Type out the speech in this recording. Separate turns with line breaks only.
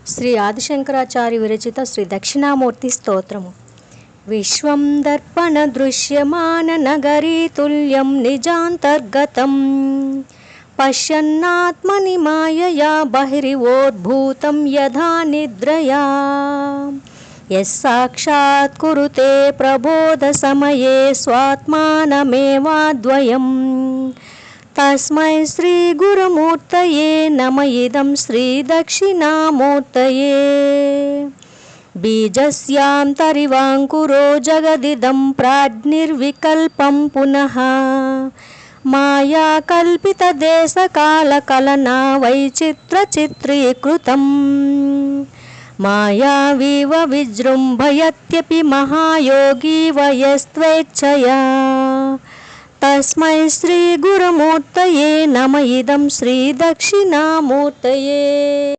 శ్రీ ఆదిశంకరాచార్య విరచిత శ్రీ దక్షిణామూర్తి స్తోత్రము. విశ్వం దర్పణ దృశ్యమాన నగరీ తుల్యం నిజాంతర్గతం పశ్యన్నాత్మని మాయయా బహిరివోద్భూతం యథా నిద్రయా యస్సాక్షాత్ కురుతే ప్రబోధ సమయే స్వాత్మానమేవాద్వయం తస్మై శ్రీ గురుమూర్తయే నమ ఇదం శ్రీ దక్షిణామూర్తయే. బీజస్యాంతరివాంకురో జగదిదం ప్రాజ్ఞిర్వికల్పం పునః మాయా కల్పిత దేశకాలకలనా వైచిత్రచిత్రీకృతం మాయావీవ విజృంభయత్యపి మహాయోగి వయస్త్వేచ్ఛయా తస్మై శ్రీ గురుమూర్తయే నమ ఇదం శ్రీ దక్షిణామూర్తయే.